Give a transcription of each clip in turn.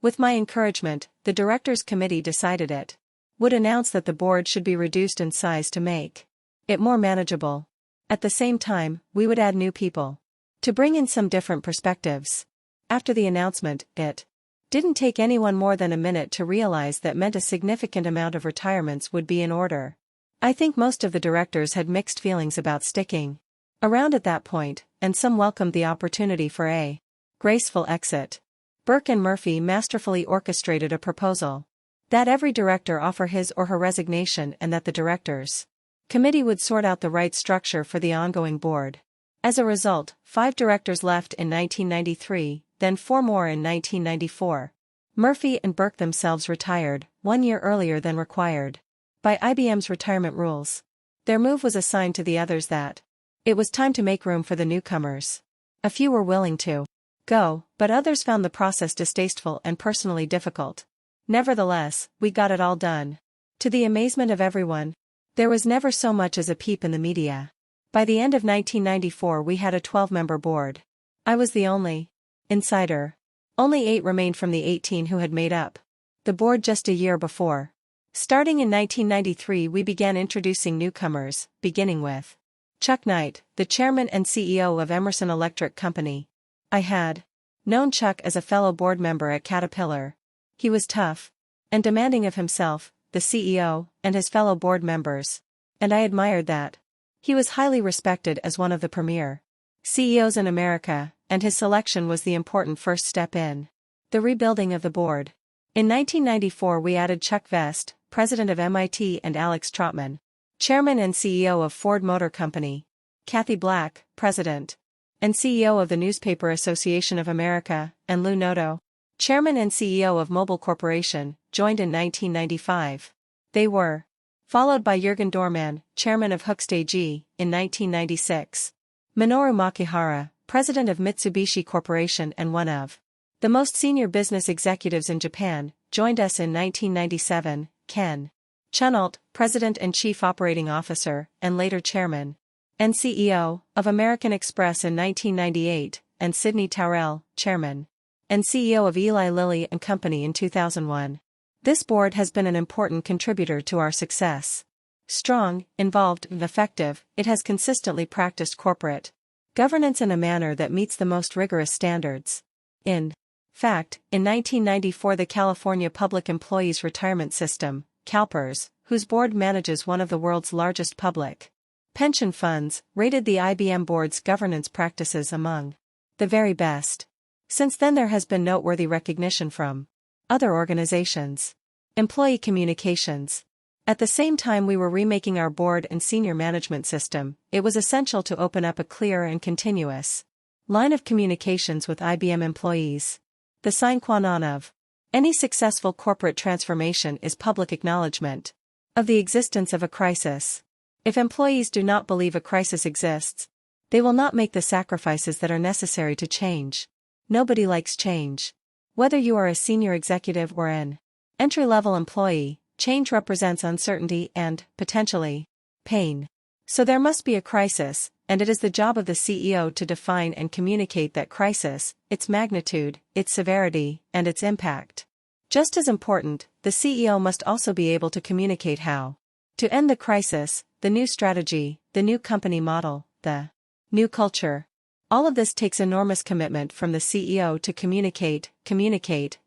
With my encouragement, the directors' committee decided it would announce that the board should be reduced in size to make it more manageable. At the same time, we would add new people to bring in some different perspectives. After the announcement, it didn't take anyone more than a minute to realize that meant a significant amount of retirements would be in order. I think most of the directors had mixed feelings about sticking around at that point, and some welcomed the opportunity for a graceful exit. Burke and Murphy masterfully orchestrated a proposal that every director offer his or her resignation and that the directors' committee would sort out the right structure for the ongoing board. As a result, 5 directors left in 1993, then 4 more in 1994. Murphy and Burke themselves retired 1 year earlier than required by IBM's retirement rules. Their move was a sign to the others that it was time to make room for the newcomers. A few were willing to go, but others found the process distasteful and personally difficult. Nevertheless, we got it all done. To the amazement of everyone, there was never so much as a peep in the media. By the end of 1994 we had a 12-member board. I was the only insider. Only 8 remained from the 18 who had made up the board just a year before. Starting in 1993 we began introducing newcomers, beginning with Chuck Knight, the chairman and CEO of Emerson Electric Company. I had known Chuck as a fellow board member at Caterpillar. He was tough and demanding of himself, the CEO, and his fellow board members, and I admired that. He was highly respected as one of the premier CEOs in America, and his selection was the important first step in the rebuilding of the board. In 1994 we added Chuck Vest, president of MIT, and Alex Trotman, chairman and CEO of Ford Motor Company. Kathy Black, president and CEO of the Newspaper Association of America, and Lou Noto, chairman and CEO of Mobil Corporation, joined in 1995. They were followed by Jürgen Dorman, chairman of Hoechst AG, in 1996. Minoru Makihara, president of Mitsubishi Corporation and one of the most senior business executives in Japan, joined us in 1997. Ken Chenault, president and chief operating officer, and later chairman and CEO of American Express in 1998, and Sidney Taurel, chairman and CEO of Eli Lilly and Company in 2001. This board has been an important contributor to our success. Strong, involved, and effective, it has consistently practiced corporate governance in a manner that meets the most rigorous standards. In fact, in 1994 the California Public Employees Retirement System, CalPERS, whose board manages one of the world's largest public pension funds, rated the IBM board's governance practices among the very best. Since then there has been noteworthy recognition from other organizations. Employee communications. At the same time we were remaking our board and senior management system, it was essential to open up a clear and continuous line of communications with IBM employees. The sine qua non of any successful corporate transformation is public acknowledgement of the existence of a crisis. If employees do not believe a crisis exists, they will not make the sacrifices that are necessary to change. Nobody likes change. Whether you are a senior executive or an entry-level employee, change represents uncertainty and, potentially, pain. So there must be a crisis, and it is the job of the CEO to define and communicate that crisis, its magnitude, its severity, and its impact. Just as important, the CEO must also be able to communicate how to end the crisis, the new strategy, the new company model, the new culture. All of this takes enormous commitment from the CEO to communicate,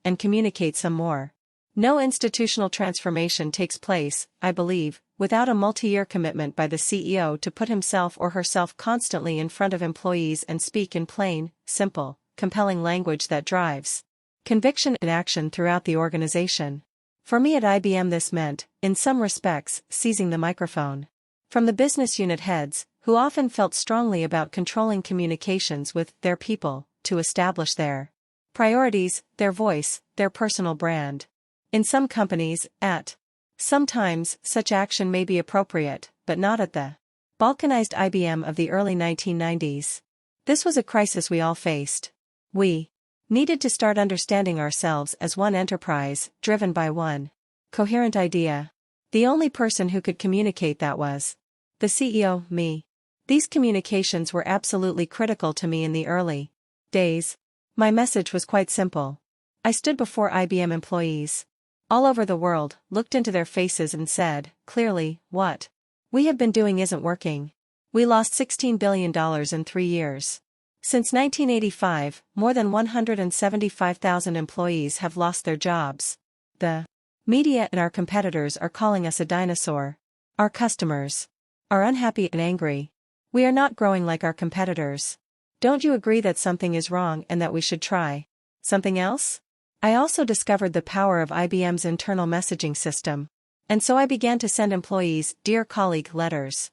and communicate some more. No institutional transformation takes place, I believe, without a multi-year commitment by the CEO to put himself or herself constantly in front of employees and speak in plain, simple, compelling language that drives conviction and action throughout the organization. For me at IBM this meant, in some respects, seizing the microphone from the business unit heads, who often felt strongly about controlling communications with their people, to establish their priorities, their voice, their personal brand. In some companies, sometimes such action may be appropriate, but not at the balkanized IBM of the early 1990s. This was a crisis we all faced. We needed to start understanding ourselves as one enterprise, driven by one coherent idea. The only person who could communicate that was the CEO, me. These communications were absolutely critical to me in the early days. My message was quite simple. I stood before IBM employees all over the world, looked into their faces and said, clearly, what we have been doing isn't working. We lost $16 billion in 3 years. Since 1985, more than 175,000 employees have lost their jobs. The media and our competitors are calling us a dinosaur. Our customers are unhappy and angry. We are not growing like our competitors. Don't you agree that something is wrong and that we should try something else? I also discovered the power of IBM's internal messaging system. And so I began to send employees Dear Colleague letters.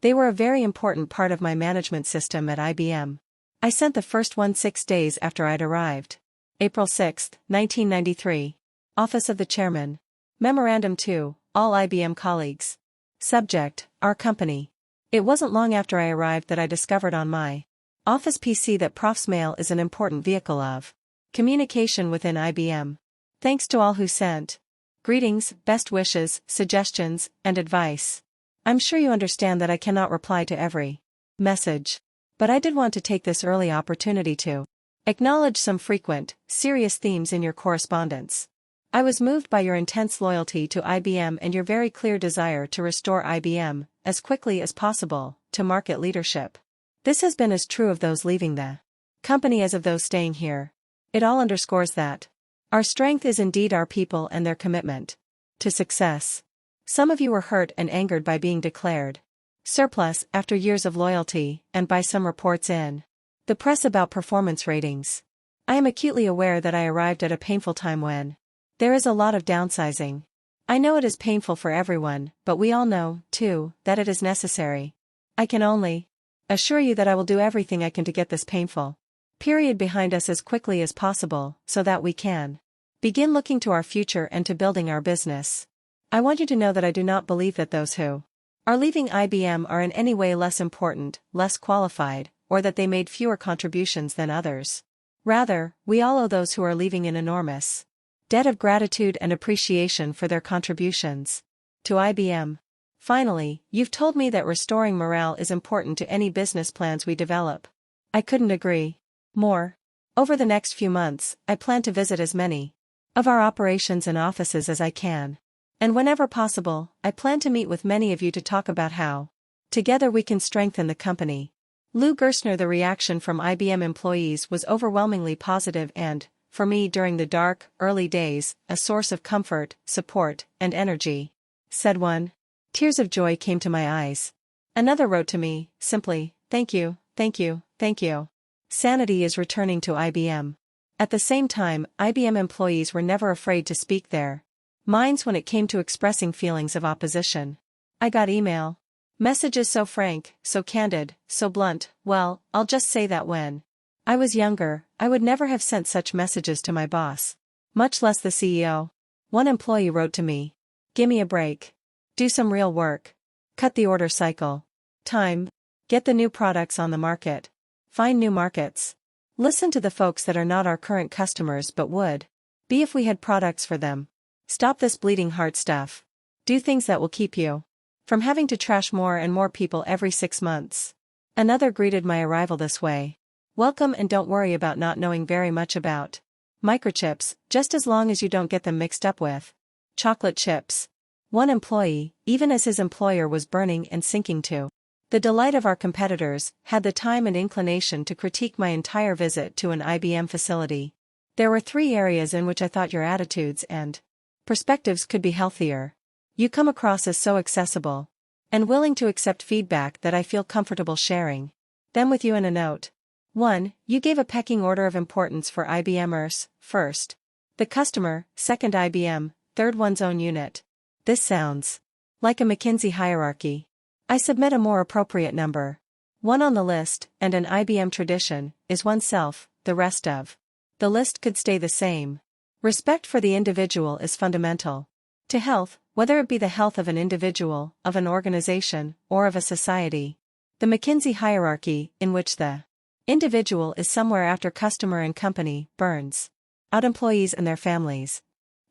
They were a very important part of my management system at IBM. I sent the first one 6 days after I'd arrived. April 6, 1993. Office of the Chairman. Memorandum to all IBM colleagues. Subject, our company. It wasn't long after I arrived that I discovered on my office PC that Prof's mail is an important vehicle of communication within IBM. Thanks to all who sent greetings, best wishes, suggestions, and advice. I'm sure you understand that I cannot reply to every message. But I did want to take this early opportunity to acknowledge some frequent, serious themes in your correspondence. I was moved by your intense loyalty to IBM and your very clear desire to restore IBM, as quickly as possible, to market leadership. This has been as true of those leaving the company as of those staying here. It all underscores that our strength is indeed our people and their commitment to success. Some of you were hurt and angered by being declared surplus after years of loyalty, and by some reports in the press about performance ratings. I am acutely aware that I arrived at a painful time when there is a lot of downsizing. I know it is painful for everyone, but we all know, too, that it is necessary. I can only assure you that I will do everything I can to get this painful period behind us as quickly as possible, so that we can begin looking to our future and to building our business. I want you to know that I do not believe that those who are leaving IBM are in any way less important, less qualified, or that they made fewer contributions than others. Rather, we all owe those who are leaving an enormous debt of gratitude and appreciation for their contributions to IBM. Finally, you've told me that restoring morale is important to any business plans we develop. I couldn't agree more. Over the next few months, I plan to visit as many of our operations and offices as I can. And whenever possible, I plan to meet with many of you to talk about how together we can strengthen the company. Lou Gerstner. The reaction from IBM employees was overwhelmingly positive and, for me during the dark, early days, a source of comfort, support, and energy. Said one. Tears of joy came to my eyes. Another wrote to me, simply, thank you, thank you, thank you. Sanity is returning to IBM. At the same time, IBM employees were never afraid to speak their minds when it came to expressing feelings of opposition. I got email messages so frank, so candid, so blunt. Well, I'll just say that when I was younger, I would never have sent such messages to my boss, much less the CEO. One employee wrote to me, "Gimme a break. Do some real work. Cut the order cycle. Time. Get the new products on the market. Find new markets. Listen to the folks that are not our current customers but would be if we had products for them. Stop this bleeding heart stuff. Do things that will keep you from having to trash more and more people every 6 months." Another greeted my arrival this way. "Welcome, and don't worry about not knowing very much about microchips, just as long as you don't get them mixed up with chocolate chips." One employee, even as his employer was burning and sinking to the delight of our competitors, had the time and inclination to critique my entire visit to an IBM facility. There were 3 areas in which I thought your attitudes and perspectives could be healthier. You come across as so accessible and willing to accept feedback that I feel comfortable sharing them with you in a note. 1. You gave a pecking order of importance for IBMers: first, the customer; second, IBM; third, one's own unit. This sounds like a McKinsey hierarchy. I submit a more appropriate number. 1 on the list, and an IBM tradition, is oneself. The rest of the list could stay the same. Respect for the individual is fundamental to health, whether it be the health of an individual, of an organization, or of a society. The McKinsey hierarchy, in which the individual is somewhere after customer and company, burns out employees and their families.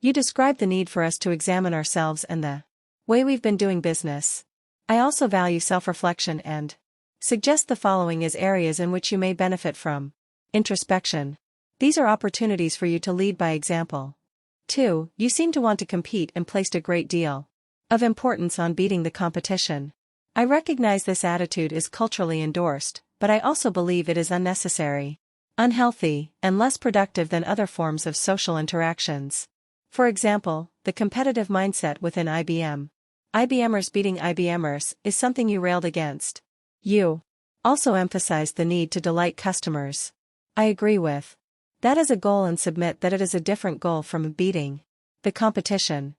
You describe the need for us to examine ourselves and the way we've been doing business. I also value self-reflection and suggest the following as areas in which you may benefit from: introspection. These are opportunities for you to lead by example. 2. You seem to want to compete and placed a great deal of importance on beating the competition. I recognize this attitude is culturally endorsed, but I also believe it is unnecessary, unhealthy, and less productive than other forms of social interactions. For example, the competitive mindset within IBM. IBMers beating IBMers is something you railed against. You also emphasized the need to delight customers. I agree with that as a goal and submit that it is a different goal from beating the competition.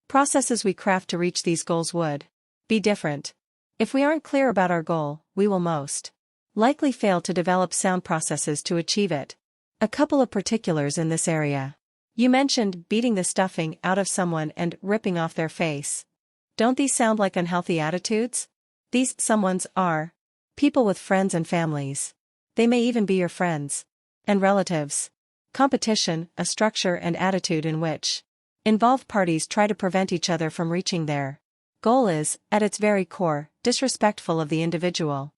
Processes we craft to reach these goals would be different. If we aren't clear about our goal, we will most likely fail to develop sound processes to achieve it. A couple of particulars in this area. You mentioned beating the stuffing out of someone and ripping off their face. Don't these sound like unhealthy attitudes? These someones are people with friends and families. They may even be your friends and relatives. Competition, a structure and attitude in which involved parties try to prevent each other from reaching their goal is, at its very core, disrespectful of the individual.